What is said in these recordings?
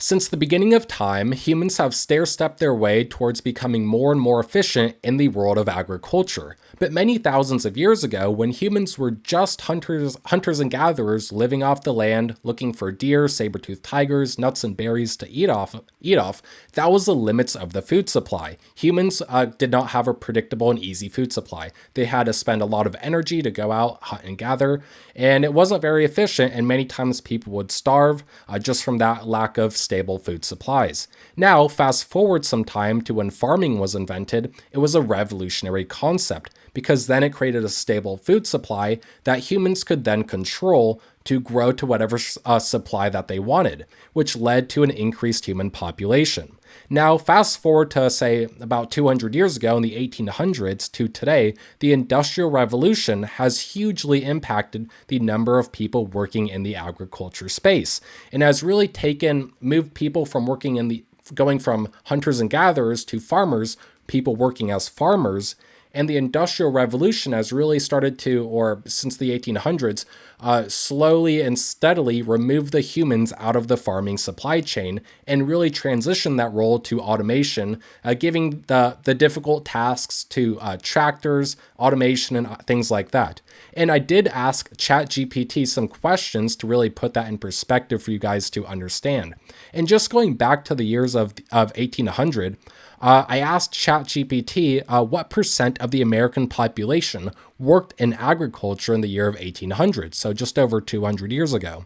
Since the beginning of time, humans have stair-stepped their way towards becoming more and more efficient in the world of agriculture. But many thousands of years ago, when humans were just hunters and gatherers living off the land, looking for deer, saber-toothed tigers, nuts and berries to eat off, that was the limits of the food supply. Humans did not have a predictable and easy food supply. They had to spend a lot of energy to go out, hunt and gather, and it wasn't very efficient, and many times people would starve just from that lack of stable food supplies. Now, fast forward some time to when farming was invented, it was a revolutionary concept because then it created a stable food supply that humans could then control to grow to whatever supply that they wanted, which led to an increased human population. Now, fast forward to, say, about 200 years ago in the 1800s to today, the Industrial Revolution has hugely impacted the number of people working in the agriculture space and has really moved people from going from hunters and gatherers to farmers, people working as farmers. And the Industrial Revolution has really started to, or since the 1800s, slowly and steadily remove the humans out of the farming supply chain and really transition that role to automation, giving the difficult tasks to tractors, automation, and things like that. And I did ask ChatGPT some questions to really put that in perspective for you guys to understand. And just going back to the years of 1800, I asked ChatGPT what percent of the American population worked in agriculture in the year of 1800, so just over 200 years ago.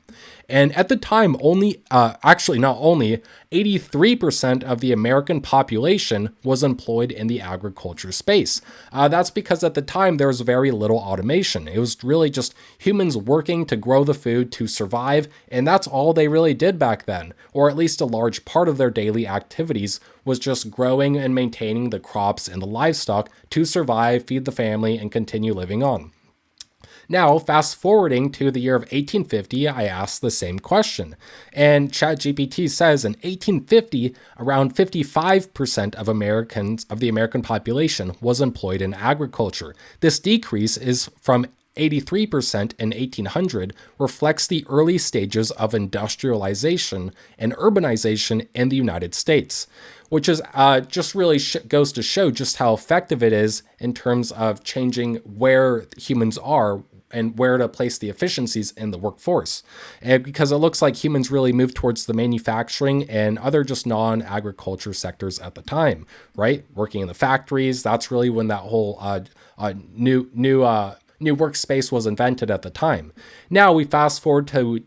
And at the time, not only, 83% of the American population was employed in the agriculture space. That's because at the time there was very little automation. It was really just humans working to grow the food to survive, and that's all they really did back then, or at least a large part of their daily activities was just growing and maintaining the crops and the livestock to survive, feed the family, and continue living on. Now, fast forwarding to the year of 1850, I asked the same question. And ChatGPT says in 1850, around 55% of the American population was employed in agriculture. This decrease is from 83% in 1800 reflects the early stages of industrialization and urbanization in the United States, which is just really goes to show just how effective it is in terms of changing where humans are and where to place the efficiencies in the workforce. And because it looks like humans really moved towards the manufacturing and other just non-agriculture sectors at the time, right? Working in the factories, that's really when that whole new workspace was invented at the time. Now we fast forward to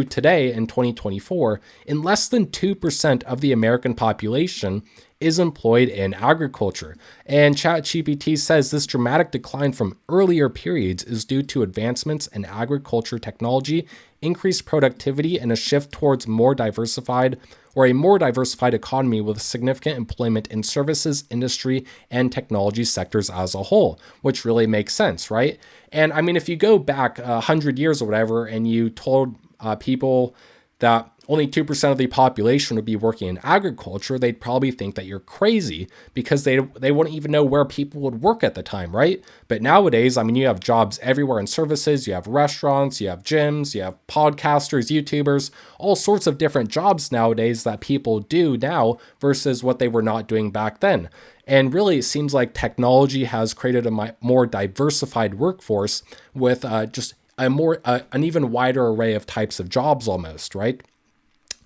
today in 2024, and less than 2% of the American population is employed in agriculture. And ChatGPT says this dramatic decline from earlier periods is due to advancements in agriculture technology, increased productivity, and a shift towards a more diversified economy with significant employment in services, industry, and technology sectors as a whole, which really makes sense, right? And I mean, if you go back 100 years or whatever, and you told people that only 2% of the population would be working in agriculture, they'd probably think that you're crazy because they wouldn't even know where people would work at the time, right? But nowadays, I mean, you have jobs everywhere in services, you have restaurants, you have gyms, you have podcasters, YouTubers, all sorts of different jobs nowadays that people do now versus what they were not doing back then. And really, it seems like technology has created a more diversified workforce with just an even wider array of types of jobs almost, right?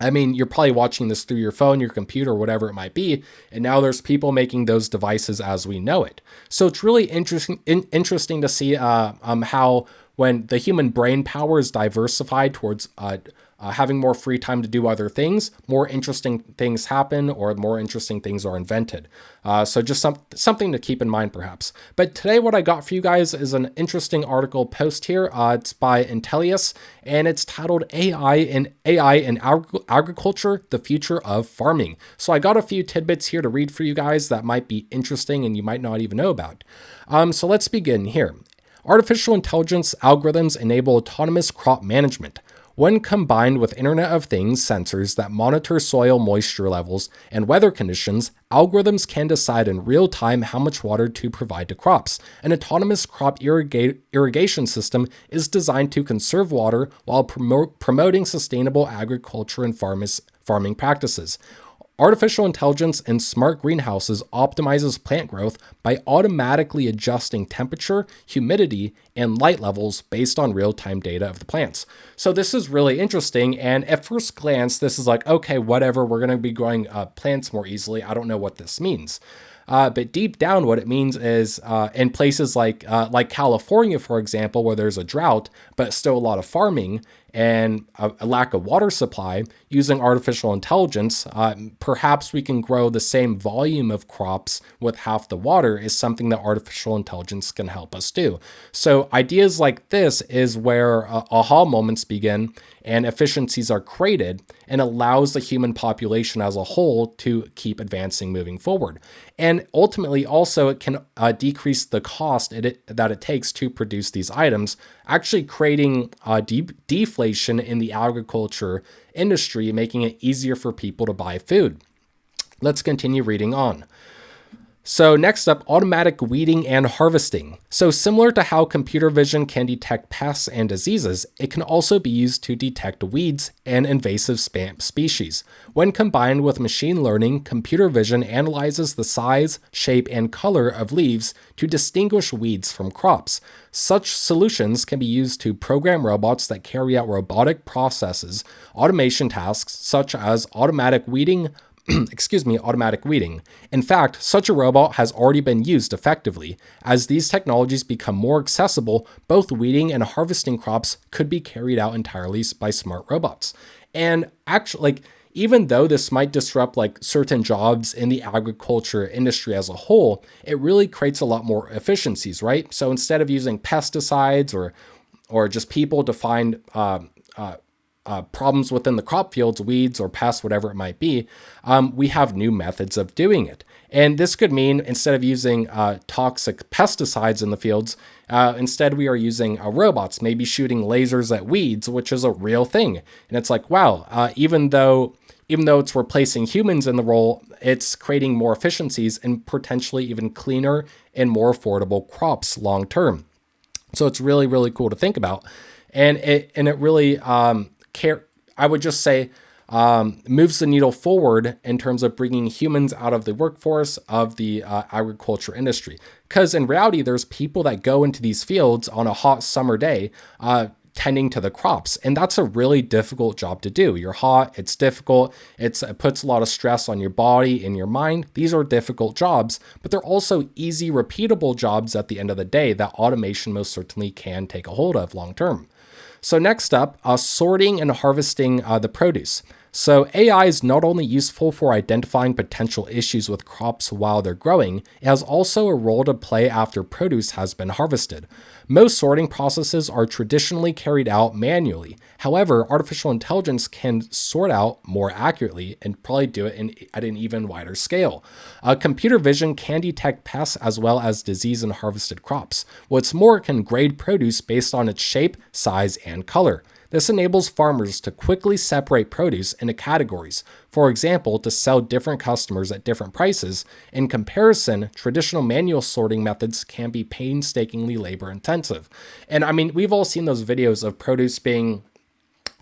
I mean, you're probably watching this through your phone, your computer, whatever it might be, and now there's people making those devices as we know it. So it's really interesting to see how when the human brain power is diversified towards having more free time to do other things, more interesting things happen or more interesting things are invented. So just something to keep in mind perhaps. But today what I got for you guys is an interesting article post here. It's by Intellius and it's titled AI in Agriculture, the Future of Farming. So I got a few tidbits here to read for you guys that might be interesting and you might not even know about. So let's begin here. Artificial intelligence algorithms enable autonomous crop management. When combined with Internet of Things sensors that monitor soil moisture levels and weather conditions, algorithms can decide in real time how much water to provide to crops. An autonomous crop irrigation system is designed to conserve water while promoting sustainable agriculture and farming practices. Artificial intelligence in smart greenhouses optimizes plant growth by automatically adjusting temperature, humidity, and light levels based on real-time data of the plants. So this is really interesting. And at first glance, this is like, okay, whatever, we're going to be growing plants more easily. I don't know what this means. But deep down, what it means is in places like California, for example, where there's a drought, but still a lot of farming and a lack of water supply, using artificial intelligence, perhaps we can grow the same volume of crops with half the water is something that artificial intelligence can help us do. So ideas like this is where aha moments begin and efficiencies are created and allows the human population as a whole to keep advancing moving forward. And ultimately also it can decrease the cost that it takes to produce these items, actually creating deflation in the agriculture industry, making it easier for people to buy food. Let's continue reading on. So next up, automatic weeding and harvesting. So similar to how computer vision can detect pests and diseases, it can also be used to detect weeds and invasive species. When combined with machine learning, computer vision analyzes the size, shape, and color of leaves to distinguish weeds from crops. Such solutions can be used to program robots that carry out robotic processes, automation tasks such as automatic weeding, automatic weeding. In fact, such a robot has already been used effectively. As these technologies become more accessible, both weeding and harvesting crops could be carried out entirely by smart robots. And actually, even though this might disrupt certain jobs in the agriculture industry as a whole, it really creates a lot more efficiencies, right? So instead of using pesticides or just people to find problems within the crop fields, weeds or pests, whatever it might be, we have new methods of doing it. And this could mean instead of using toxic pesticides in the fields, instead we are using robots, maybe shooting lasers at weeds, which is a real thing. And it's like, wow, even though it's replacing humans in the role, it's creating more efficiencies and potentially even cleaner and more affordable crops long term. So it's really, really cool to think about. And it really I would just say moves the needle forward in terms of bringing humans out of the workforce of the agriculture industry. Because in reality, there's people that go into these fields on a hot summer day tending to the crops. And that's a really difficult job to do. You're hot, it's difficult, it puts a lot of stress on your body and your mind. These are difficult jobs, but they're also easy, repeatable jobs at the end of the day that automation most certainly can take a hold of long term. So next up, sorting and harvesting the produce. So AI is not only useful for identifying potential issues with crops while they're growing, it has also a role to play after produce has been harvested. Most sorting processes are traditionally carried out manually. However, artificial intelligence can sort out more accurately and probably do it at an even wider scale. Computer vision can detect pests as well as disease in harvested crops. What's more, it can grade produce based on its shape, size, and color. This enables farmers to quickly separate produce into categories, for example, to sell different customers at different prices. In comparison, traditional manual sorting methods can be painstakingly labor intensive. And I mean, we've all seen those videos of produce being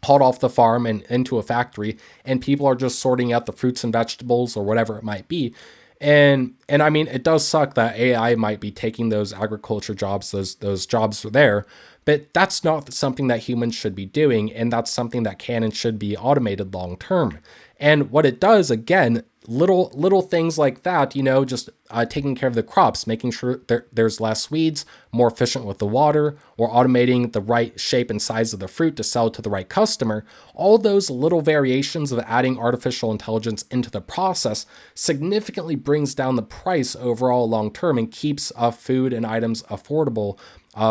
hauled off the farm and into a factory, and people are just sorting out the fruits and vegetables or whatever it might be. And I mean, it does suck that AI might be taking those agriculture jobs, those jobs there, but that's not something that humans should be doing, and that's something that can and should be automated long term. And what it does, again, little things like that, just taking care of the crops, making sure there's less weeds, more efficient with the water, or automating the right shape and size of the fruit to sell to the right customer. All those little variations of adding artificial intelligence into the process significantly brings down the price overall long term and keeps food and items affordable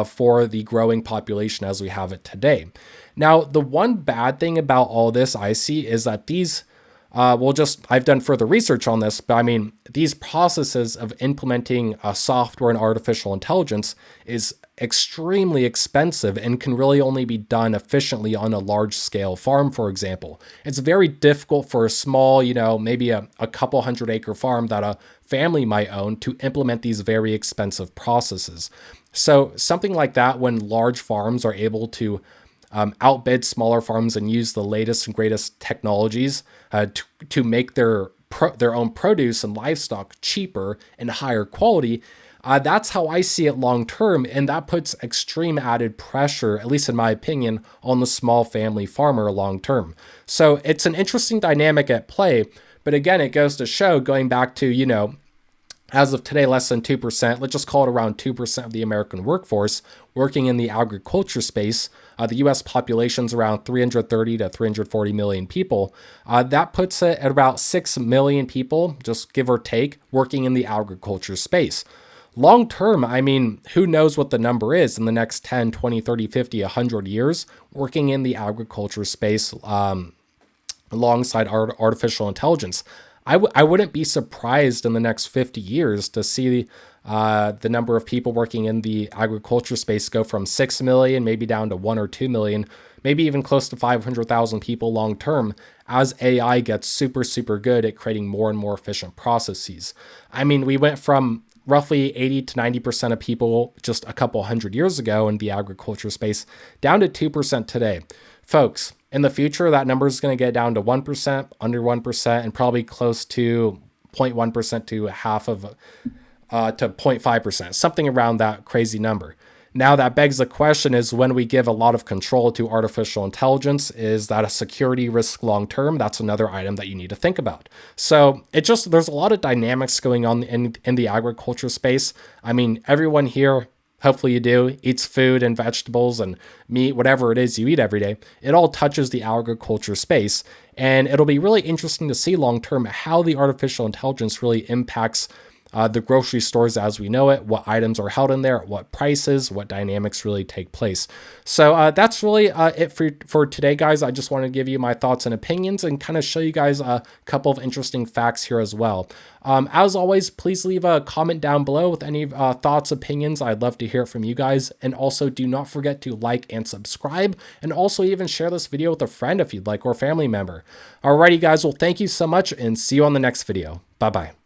for the growing population as we have it today. Now, the one bad thing about all this I see is that these I've done further research on this, but I mean, these processes of implementing software and artificial intelligence is extremely expensive and can really only be done efficiently on a large scale farm, for example. It's very difficult for a small, maybe a couple 100-acre farm that a family might own to implement these very expensive processes. So something like that, when large farms are able to outbid smaller farms and use the latest and greatest technologies to make their own produce and livestock cheaper and higher quality. That's how I see it long term, and that puts extreme added pressure, at least in my opinion, on the small family farmer long term. So it's an interesting dynamic at play. But again, it goes to show, going back to, as of today, less than 2%, let's just call it around 2% of the American workforce working in the agriculture space. The US population is around 330 to 340 million people. That puts it at about 6 million people, just give or take, working in the agriculture space. Long term, I mean, who knows what the number is in the next 10, 20, 30, 50, 100 years working in the agriculture space alongside artificial intelligence. I wouldn't be surprised in the next 50 years to see the number of people working in the agriculture space go from 6 million, maybe down to 1 or 2 million, maybe even close to 500,000 people long term as AI gets super, super good at creating more and more efficient processes. I mean, we went from roughly 80 to 90% of people just a couple hundred years ago in the agriculture space down to 2% today. Folks, in the future, that number is going to get down to 1%, under 1%, and probably close to 0.1% to half of to 0.5%, something around that crazy number. Now that begs the question is, when we give a lot of control to artificial intelligence, is that a security risk long term? That's another item that you need to think about. So there's a lot of dynamics going on in the agriculture space. I mean, everyone here, hopefully you do, eats food and vegetables and meat, whatever it is you eat every day. It all touches the agriculture space. And it'll be really interesting to see long term how the artificial intelligence really impacts the grocery stores as we know it, what items are held in there, at what prices, what dynamics really take place. So that's really it for today, guys. I just wanted to give you my thoughts and opinions and kind of show you guys a couple of interesting facts here as well. As always, please leave a comment down below with any thoughts, opinions. I'd love to hear it from you guys. And also do not forget to like and subscribe, and also even share this video with a friend if you'd like, or a family member. Alrighty, guys. Well, thank you so much, and see you on the next video. Bye-bye.